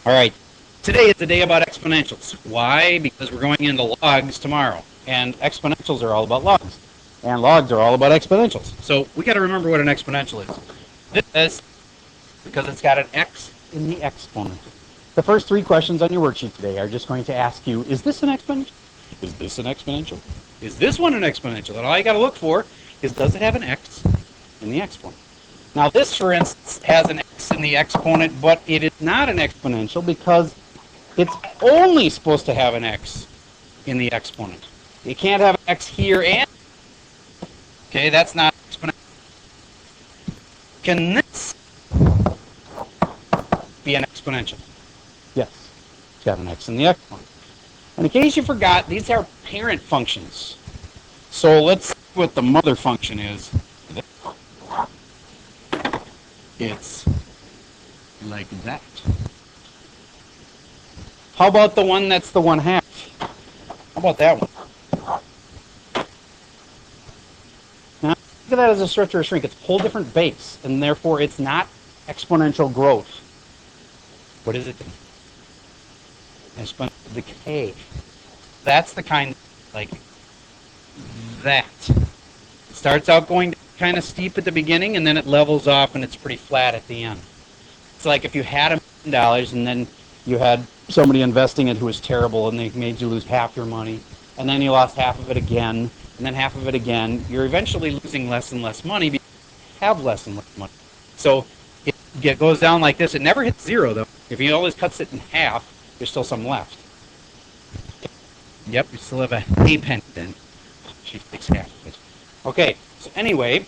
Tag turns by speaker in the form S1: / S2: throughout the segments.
S1: All right, today is the day about exponentials. Why? Because we're going into logs tomorrow, and exponentials are all about logs, and logs are all about exponentials. So we got to remember what an exponential is. This is because it's got an x in the exponent. The first three questions on your worksheet today are just going to ask you, is this an exponential? Is this an exponential? Is this one an exponential? And all you got to look for is, does it have an x in the exponent? Now this, for instance, has an x in the exponent, but it is not an exponential because it's only supposed to have an x in the exponent. You can't have an x here and... Okay, that's not exponential. Can this be an exponential? Yes, it's got an x in the exponent. And in case you forgot, these are parent functions. So let's see what the mother function is. It's like that. How about the one that's the 1/2? How about that one? Now, think of that as a stretch or a shrink. It's a whole different base, and therefore it's not exponential growth. What is it? Exponential decay. That's the kind like that. It starts out going kind of steep at the beginning, and then it levels off, and it's pretty flat at the end. It's like if you had $1 million, and then you had somebody investing it who was terrible, and they made you lose half your money, and then you lost half of it again, and then half of it again. You're eventually losing less and less money because you have less and less money. So it goes down like this. It never hits zero, though. If he always cuts it in half, there's still some left. Yep, you still have a penny then. She takes half of it. Okay, so anyway,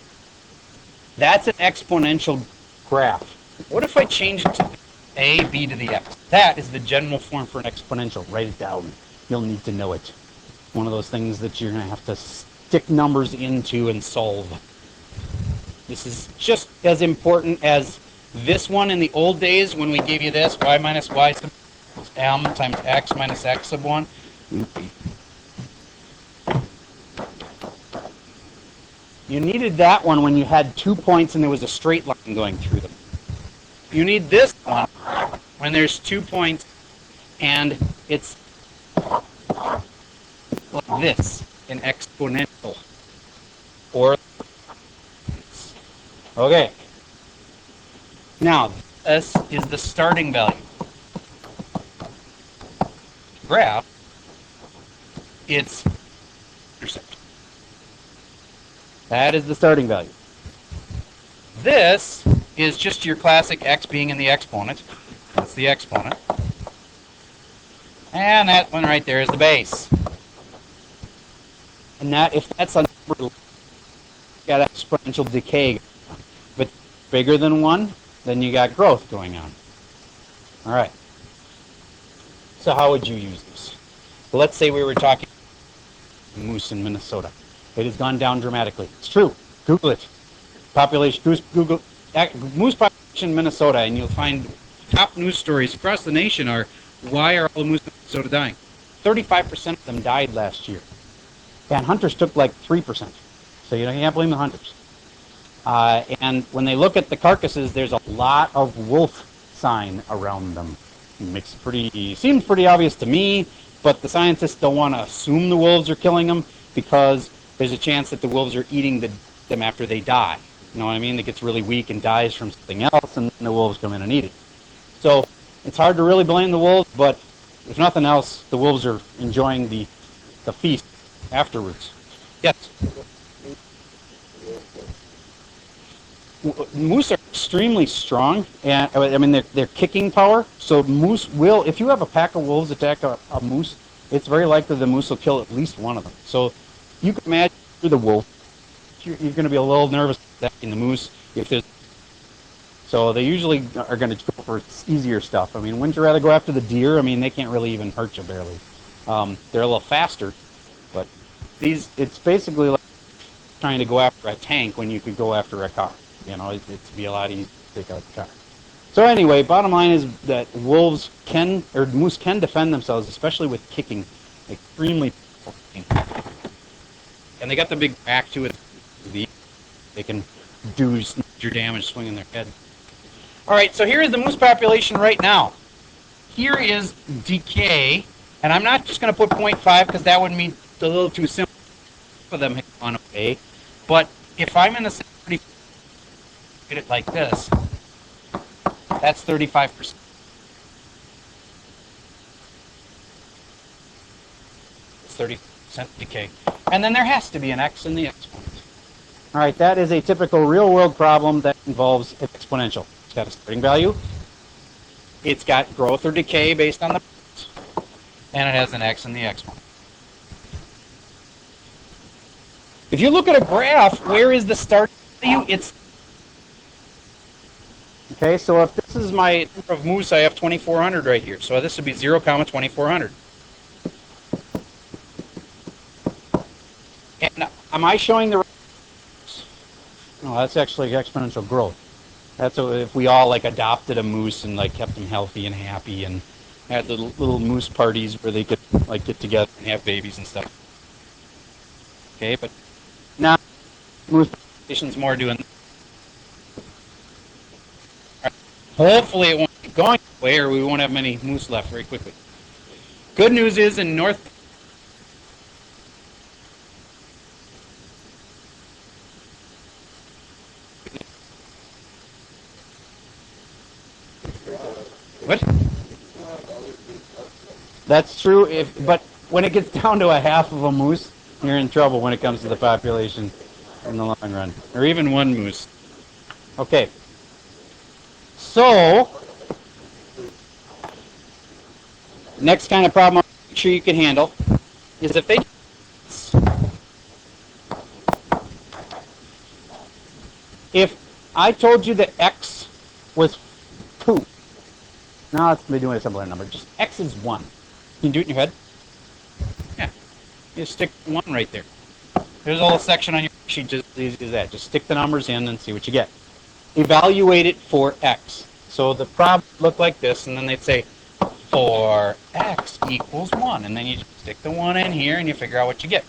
S1: that's an exponential graph. What if I change it to a b to the x? That is the general form for an exponential. Write it down. You'll need to know it. One of those things that you're going to have to stick numbers into and solve. This is just as important as this one in the old days when we gave you this, y minus y sub m times x minus x sub 1. You needed that one when you had 2 points and there was a straight line going through them. You need this one when there's 2 points and it's like this, an exponential. Or okay. Now, this is the starting value. Graph, it's intercept. That is the starting value. This is just your classic x being in the exponent. That's the exponent. And that one right there is the base. And that, if that's a number, you got exponential decay. But bigger than 1, then you got growth going on. All right. So how would you use this? Well, let's say we were talking moose in Minnesota. It has gone down dramatically. It's true. Google it. Google moose population in Minnesota, and you'll find top news stories across the nation are, why are all the moose in Minnesota dying? 35% of them died last year. And hunters took like 3%. So you can't blame the hunters. And when they look at the carcasses, there's a lot of wolf sign around them. It seems pretty obvious to me, but the scientists don't want to assume the wolves are killing them because there's a chance that the wolves are eating them after they die. You know what I mean? It gets really weak and dies from something else, and then the wolves come in and eat it. So it's hard to really blame the wolves, but if nothing else, the wolves are enjoying the feast afterwards. Yes? Moose are extremely strong, and I mean their kicking power. So moose will, if you have a pack of wolves attack a moose, it's very likely the moose will kill at least one of them. So you can imagine you're the wolf, you're going to be a little nervous attacking the moose if there's. So they usually are going to go for easier stuff. I mean, wouldn't you rather go after the deer? I mean, they can't really even hurt you barely. They're a little faster, but it's basically like trying to go after a tank when you could go after a car. You know, it'd be a lot easier to take out the car. So anyway, bottom line is that moose can defend themselves, especially with kicking, extremely. And they got the big back to it. They can do major damage swinging their head. All right, so here is the moose population right now. here is decay, and I'm not just going to put 0.5 because that would mean a little too simple for them have gone away. But if I'm in a get it like this, that's 35%. It's 30% decay. And then there has to be an x in the exponent. All right, that is a typical real-world problem that involves an exponential. It's got a starting value. It's got growth or decay based on the, and it has an x in the exponent. If you look at a graph, where is the starting value? It's okay. So if this is my number of moose, I have 2,400 right here. So this would be 0, 2,400. And am I showing the? No, that's actually exponential growth. That's if we all like adopted a moose and like kept them healthy and happy and had little moose parties where they could like get together and have babies and stuff. Okay, but now moose population's more doing. Right. Hopefully it won't keep going that way, or we won't have many moose left very quickly. Good news is in North. What? That's true. But when it gets down to a half of a moose, you're in trouble when it comes to the population in the long run, or even one moose. Okay. So, next kind of problem I'm sure you can handle is if they. If I told you that x was 2. Now let's be doing a simpler number. Just x is 1. Can you do it in your head? Yeah. You stick 1 right there. There's a little section on your sheet just as easy as that. Just stick the numbers in and see what you get. Evaluate it for x. So the problem would look like this, and then they'd say, for x equals 1. And then you just stick the 1 in here, and you figure out what you get.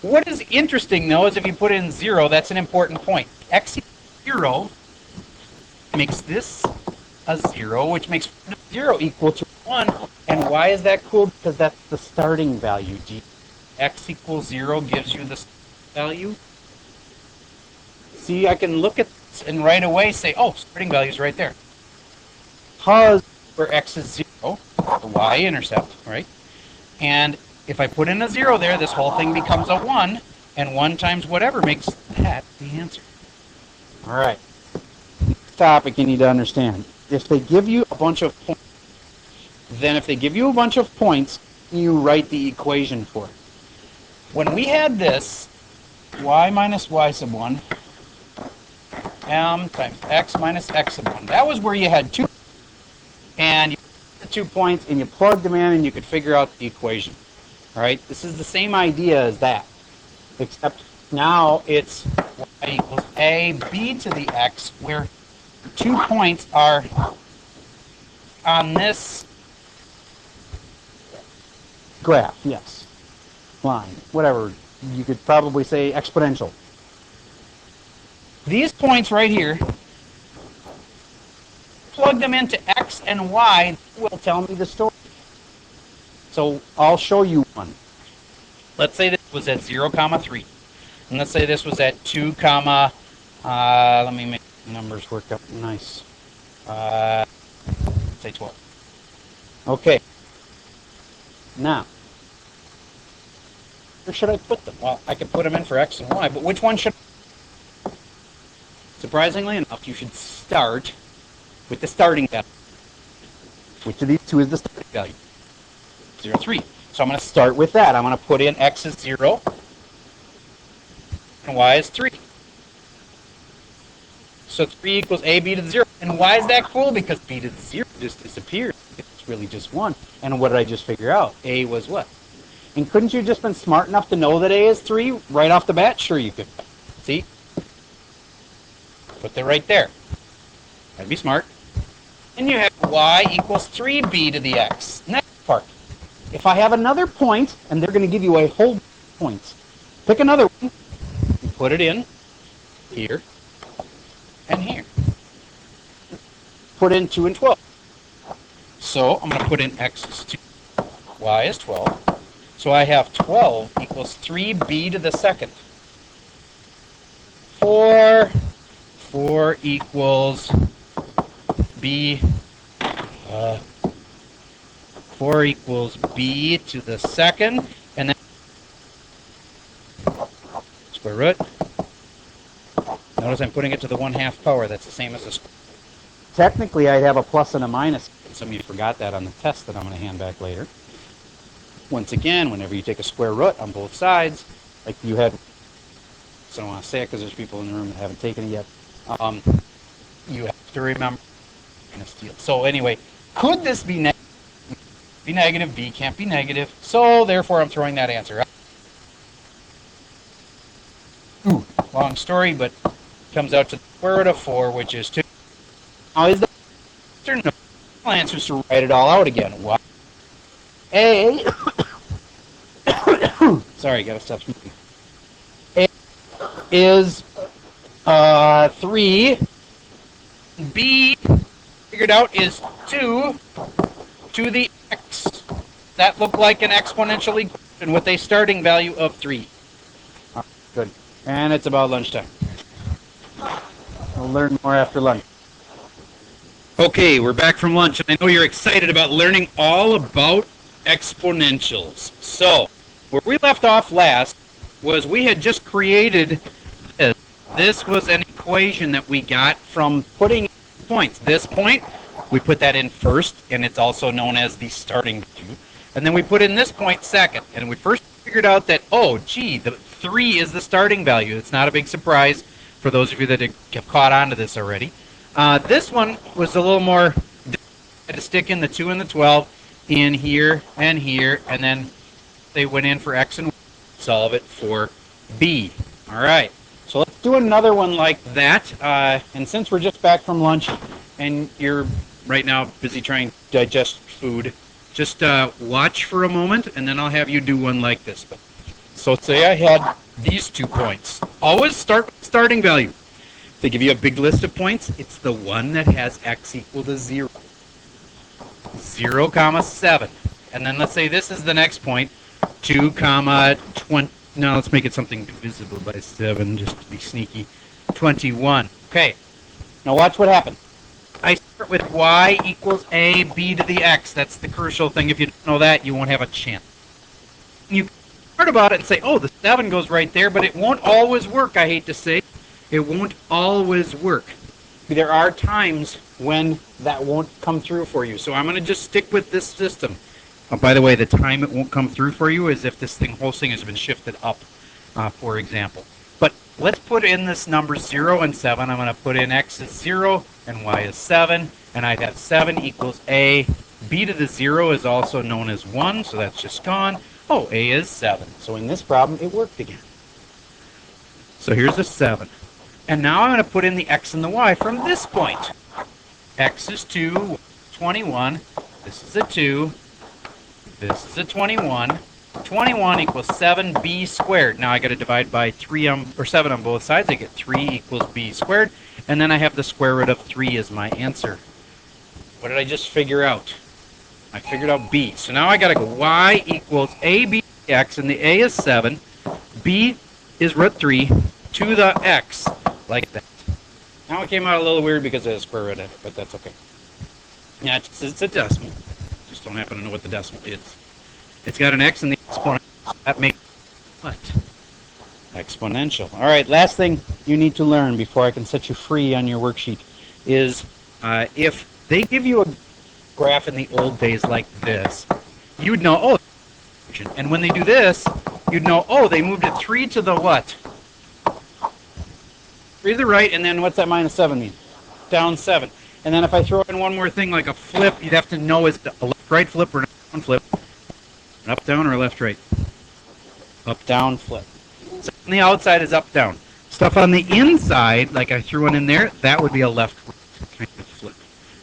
S1: What is interesting, though, is if you put in 0, that's an important point. X equals 0 makes this a 0, which makes 0 equal to 1. And why is that cool? Because that's the starting value. X equals 0 gives you the value. See, I can look at this and right away say, oh, starting value is right there. Because where x is 0, the y-intercept, right? And if I put in a 0 there, this whole thing becomes a 1, and 1 times whatever makes that the answer. All right. Next topic you need to understand. If they give you a bunch of points, then if they give you a bunch of points, you write the equation for it. When we had this, y minus y sub 1, m times x minus x sub 1, that was where you had 2, and you put the 2 points, and you plugged them in, and you could figure out the equation. All right, this is the same idea as that, except now it's y equals a b to the x, where 2 points are on this graph, yes, line, whatever. You could probably say exponential. These points right here, plug them into x and y, will tell me the story. So I'll show you one. Let's say this was at 0, 3. And let's say this was at 2, let me make the numbers work up nice. Say 12. Okay. Now, where should I put them? Well, I could put them in for x and y, but which one should I? Surprisingly enough, you should start with the starting value. Which of these two is the starting value? 0, 3. So I'm going to start with that. I'm going to put in x is 0 and y is 3. So 3 equals a b to the 0. And why is that cool? Because b to the 0 just disappears. It's really just 1. And what did I just figure out? A was what? And couldn't you have just been smart enough to know that a is 3 right off the bat? Sure you could. See? Put that right there. That'd be smart. And you have y equals 3b to the x. Next part. If I have another point, and they're going to give you a whole point, pick another one, and put it in here and here. Put in 2 and 12. So I'm going to put in x is 2, y is 12. So I have 12 equals 3b to the second. 4 equals b, 4 equals b to the second, and then square root. Notice I'm putting it to the 1/2 power. That's the same as a square. Technically, I'd have a plus and a minus. Some of you forgot that on the test that I'm going to hand back later. Once again, whenever you take a square root on both sides, like you had, so I don't want to say it because there's people in the room that haven't taken it yet, you have to remember. So anyway, could this be negative? Be negative, b can't be negative, so therefore I'm throwing that answer out. Ooh, long story, but comes out to the square root of 4, which is 2. Now is the answer? No. The answer is to write it all out again. Why? A sorry, gotta stop smoking. A is 3. B figured out is 2 to the x. That looked like an exponential equation with a starting value of 3. Right, good. And it's about lunchtime. We'll learn more after lunch. Okay, we're back from lunch, and I know you're excited about learning all about exponentials. So, where we left off last was we had just created this. This was an equation that we got from putting points. This point, we put that in first, and it's also known as the starting value. And then we put in this point second, and we first figured out that, oh, gee, the 3 is the starting value. It's not a big surprise for those of you that have caught on to this already. This one was a little more, I had to stick in the 2 and the 12 in here, and then they went in for x and y, solve it for b. All right, so let's do another one like that. And since we're just back from lunch and you're right now busy trying to digest food, just watch for a moment, and then I'll have you do one like this. So say I had these 2 points. Always start with starting value. They give you a big list of points. It's the one that has x equal to 0. 0, 7. And then let's say this is the next point. 2, 20. Now let's make it something divisible by 7 just to be sneaky. 21. Okay. Now watch what happens. I start with y equals a, b to the x. That's the crucial thing. If you don't know that, you won't have a chance. You start about it and say, oh, the 7 goes right there, but it won't always work, I hate to say. It won't always work. There are times when that won't come through for you. So I'm going to just stick with this system. By the way, the time it won't come through for you is if this whole thing has been shifted up, for example. But let's put in this number 0 and 7. I'm going to put in x is 0 and y is 7. And I'd have 7 equals a. B to the 0 is also known as 1, so that's just gone. Oh, a is 7. So in this problem, it worked again. So here's a 7. And now I'm going to put in the x and the y from this point. X is 2, 21. This is a 2. This is a 21. 21 equals 7b squared. Now I got to divide by 7 on both sides. I get 3 equals b squared. And then I have the square root of 3 as my answer. What did I just figure out? I figured out b. So now I got to go y equals ab x, and the a is 7. B is root 3 to the x, like that. Now it came out a little weird because of the square root of it, but that's okay. Yeah, it's a decimal. Just don't happen to know what the decimal is. It's got an x in the exponent. That makes what? Exponential. All right, last thing you need to learn before I can set you free on your worksheet is if they give you a graph in the old days like this, you'd know, oh, and when they do this, you'd know, oh, they moved it 3 to the what? 3 to the right, and then what's that minus 7 mean? Down 7. And then if I throw in one more thing like a flip, you'd have to know is it a left-right flip or an up-down flip? An up-down or a left-right? Up-down flip. So on the outside is up-down. Stuff on the inside, like I threw one in there, that would be a left-right kind of flip.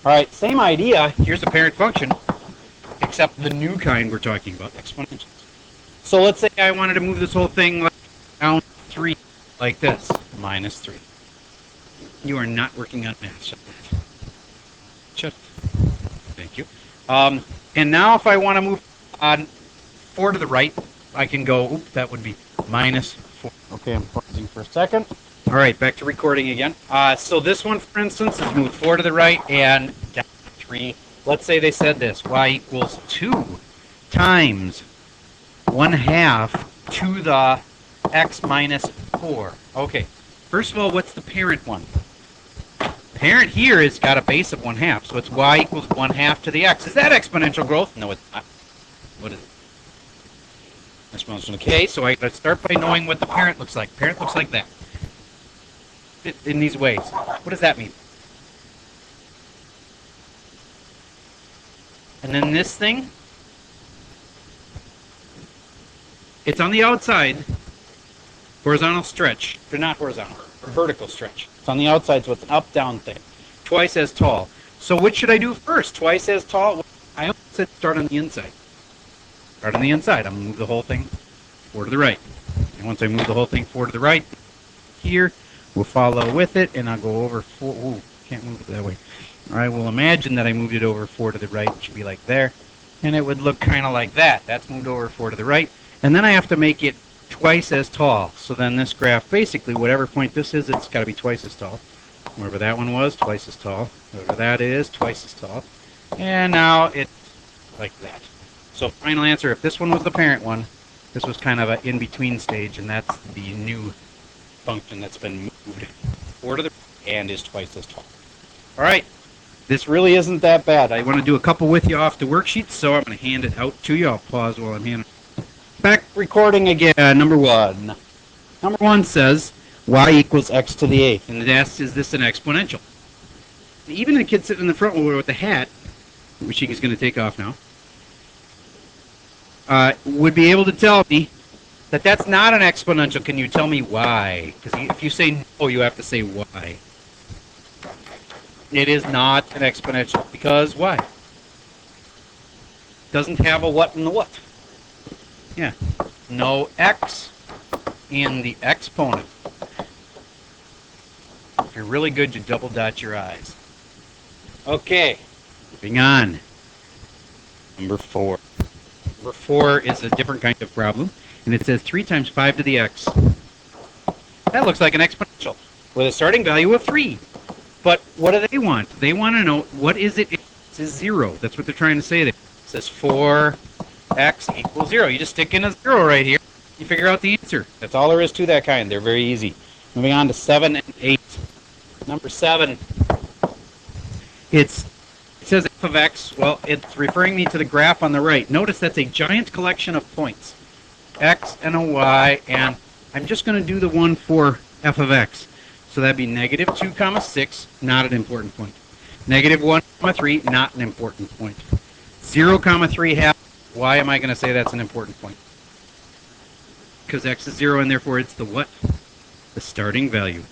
S1: All right, same idea. Here's a parent function, except the new kind we're talking about, exponentials. So let's say I wanted to move this whole thing like down 3, like this, minus 3. You are not working on math. Shut up. Shut up. Thank you. And now if I want to move on 4 to the right, I can go, that would be minus 4. Okay, I'm pausing for a second. All right, back to recording again. So this one, for instance, is moved 4 to the right and down 3. Let's say they said this, y equals 2 times 1/2 to the x minus 4. Okay, first of all, what's the parent one? Parent here has got a base of 1/2, so it's y equals 1/2 to the x. Is that exponential growth? No, it's not. What is it? Exponential decay. So I gotta start by knowing what the parent looks like. Parent looks like that. In these ways. What does that mean? And then this thing, it's on the outside, horizontal stretch. They're not horizontal, or vertical stretch. It's on the outside, so it's an up-down thing. Twice as tall. So which should I do first? Twice as tall? I almost said start on the inside. Start on the inside. I'm going to move the whole thing 4 to the right. And once I move the whole thing 4 to the right, here, we'll follow with it, and I'll go over 4. Ooh, can't move it that way. I will imagine that I moved it over 4 to the right. It should be like there. And it would look kind of like that. That's moved over 4 to the right. And then I have to make it twice as tall. So then this graph, basically, whatever point this is, it's got to be twice as tall. Wherever that one was, twice as tall. Whatever that is, twice as tall. And now it's like that. So final answer, if this one was the parent one, this was kind of an in-between stage, and that's the new function that's been moved 4 to the right and is twice as tall. All right. This really isn't that bad. I want to do a couple with you off the worksheet, so I'm going to hand it out to you. I'll pause while I'm handing it. Back recording again. Number 1. Number 1 says y equals x to the 8th, and it asks, is this an exponential? Even the kid sitting in the front with the hat, which he's going to take off now, would be able to tell me that that's not an exponential. Can you tell me why? Because if you say no, you have to say why. It is not an exponential. Because why? Doesn't have a what in the what. Yeah. No x in the exponent. If you're really good, you double dot your I's. Okay. Moving on. Number 4. Number 4 is a different kind of problem. And it says 3 times 5 to the x. That looks like an exponential with a starting value of 3. But what do they want? They want to know, what is it if x is 0? That's what they're trying to say there. It says 4x equals 0. You just stick in a 0 right here. You figure out the answer. That's all there is to that kind. They're very easy. Moving on to 7 and 8. Number 7. It says f of x. Well, it's referring me to the graph on the right. Notice that's a giant collection of points. X and a y, and I'm just going to do the one for f of x. So that'd be negative 2 comma 6, not an important point. Negative 1 comma 3, not an important point. 0 comma 3 half. Why am I going to say that's an important point? Because x is 0, and therefore it's the what? The starting value.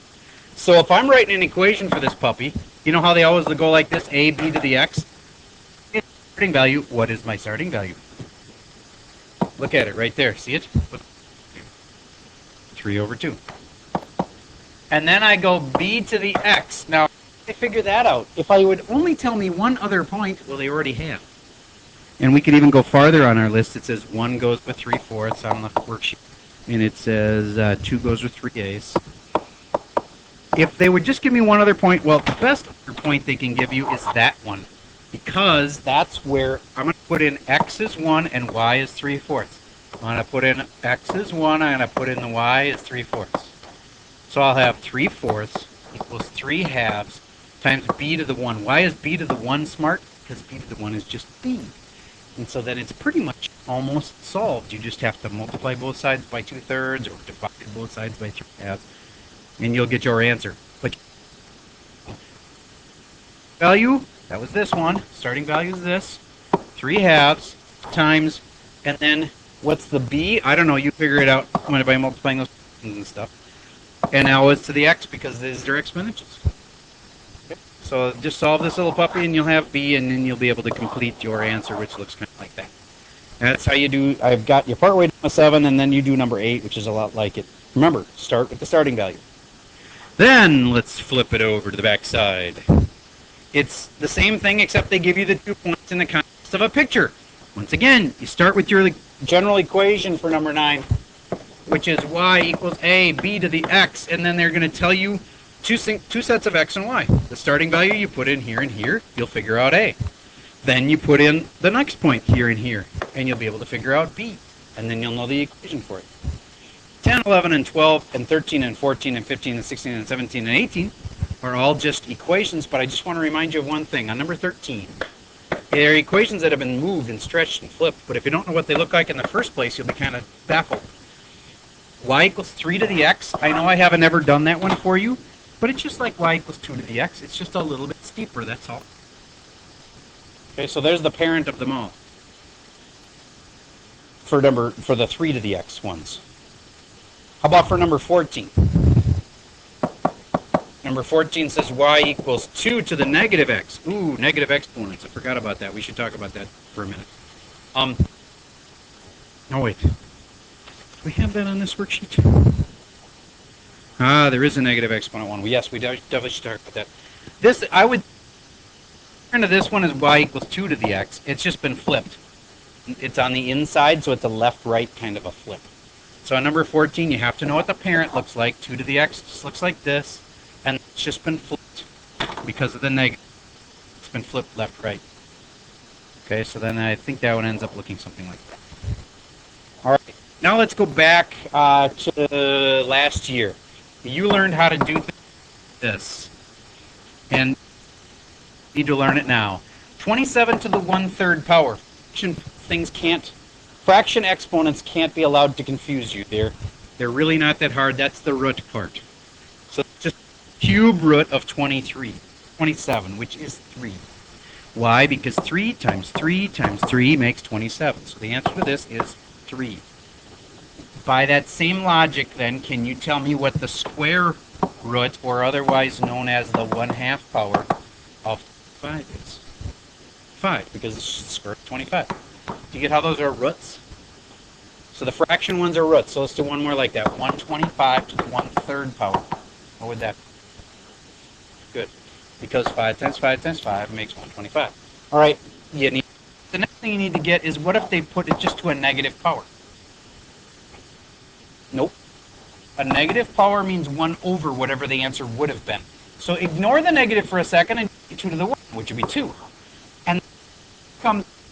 S1: So if I'm writing an equation for this puppy, you know how they always go like this, a, b to the x? It's starting value. What is my starting value? Look at it right there. See it? 3 over 2. And then I go b to the x. Now, I figure that out. If I would only tell me one other point, well, they already have. And we could even go farther on our list. It says 1 goes with 3/4 on the worksheet. And it says 2 goes with 3/8. If they would just give me one other point, well, the best other point they can give you is that one. Because that's where I'm going to put in x is 1 and y is 3/4. I'm going to put in x is 1, I'm going to put in the y is 3/4. So I'll have 3/4 equals 3 halves times b to the 1. Why is b to the 1 smart? Because b to the 1 is just b. And so then it's pretty much almost solved. You just have to multiply both sides by 2/3 or divide both sides by 3 halves, and you'll get your answer. But value, that was this one. Starting value is this. 3 halves times, and then what's the b? I don't know. You figure it out by multiplying those and stuff. And now it's to the x because these are exponentials. Okay. So just solve this little puppy and you'll have b, and then you'll be able to complete your answer, which looks kind of like that. That's how you do. I've got you partway down to 7, and then you do number 8, which is a lot like it. Remember, start with the starting value. Then let's flip it over to the back side. It's the same thing, except they give you the 2 points in the constant of a picture. Once again, you start with your general equation for number 9, which is y equals a b to the x, and then they're going to tell you two sets of x and y. The starting value you put in here and here, you'll figure out a. Then you put in the next point here and here, and you'll be able to figure out b, and then you'll know the equation for it. 10, 11, and 12, and 13, and 14, and 15, and 16, and 17, and 18 are all just equations, but I just want to remind you of one thing. On number 13, they're equations that have been moved and stretched and flipped, but if you don't know what they look like in the first place, you'll be kind of baffled. Y equals 3 to the x. I know I haven't ever done that one for you, but it's just like y equals 2 to the x. It's just a little bit steeper, that's all. Okay, so there's the parent of them all for the 3 to the x ones. How about for number 14? Number 14 says y equals 2 to the negative x. Ooh, negative exponents. I forgot about that. We should talk about that for a minute. Oh, wait. Do we have that on this worksheet? Ah, there is a negative exponent one. Yes, we definitely should talk about that. This, I would turn to this one as y equals 2 to the x. It's just been flipped. It's on the inside, so it's a left-right kind of a flip. So on number 14, you have to know what the parent looks like. 2 to the x just looks like this. And it's just been flipped because of the negative. It's been flipped left-right. Okay, so then I think that one ends up looking something like that. All right, now let's go back to last year. You learned how to do this, and you need to learn it now. 27 to the 1/3 power. Fraction exponents can't be allowed to confuse you. They're really not that hard. That's the root part. So just cube root of 27, which is 3. Why? Because 3 times 3 times 3 makes 27. So the answer to this is 3. By that same logic, then, can you tell me what the square root, or otherwise known as the 1/2 power of 5 is? 5, because it's the square root of 25. Do you get how those are roots? So the fraction ones are roots. So let's do one more like that. 125 to the 1/3 power. What would that be? Good. Because 5 times 5 times 5 makes 125. All right. The next thing you need to get is, what if they put it just to a negative power? Nope. A negative power means 1 over whatever the answer would have been. So ignore the negative for a second and 2 to the 1, which would be 2. And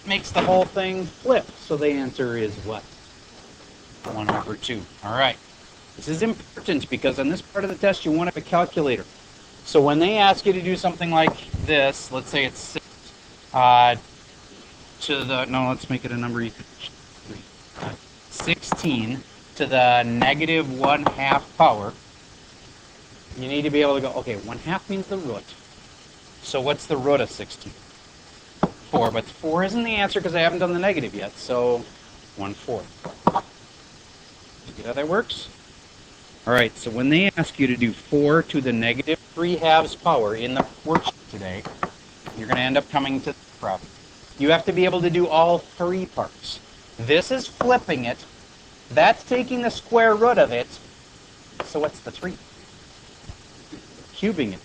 S1: makes the whole thing flip. So the answer is what? 1 over 2. All right. This is important because on this part of the test you want to have a calculator. So when they ask you to do something like this, let's say it's 6 let's make it a number you could 16 to the negative 1/2 power. You need to be able to go, okay, 1/2 means the root. So what's the root of 16? 4, but 4 isn't the answer because I haven't done the negative yet, so 1/4. See how that works? All right, so when they ask you to do 4 to the negative 3/2 power in the worksheet today, you're going to end up coming to the problem. You have to be able to do all 3 parts. This is flipping it. That's taking the square root of it. So what's the 3? Cubing it.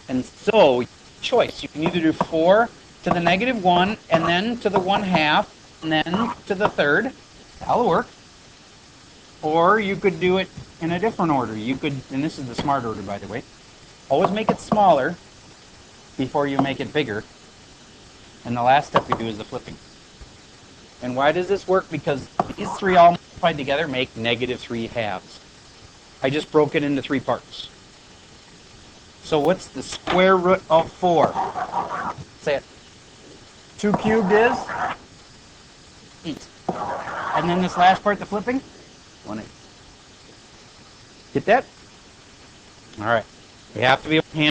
S1: And so, choice. You can either do 4 to the negative 1, and then to the 1/2, and then to the 3rd. That'll work. Or you could do it in a different order. You could, and this is the smart order, by the way, always make it smaller before you make it bigger. And the last step you do is the flipping. And why does this work? Because these 3 all multiplied together make negative 3/2. I just broke it into 3 parts. So what's the square root of 4? Say it. 2 cubed is 8. And then this last part, the flipping, 1/8. Get that? All right. You have to be able to handle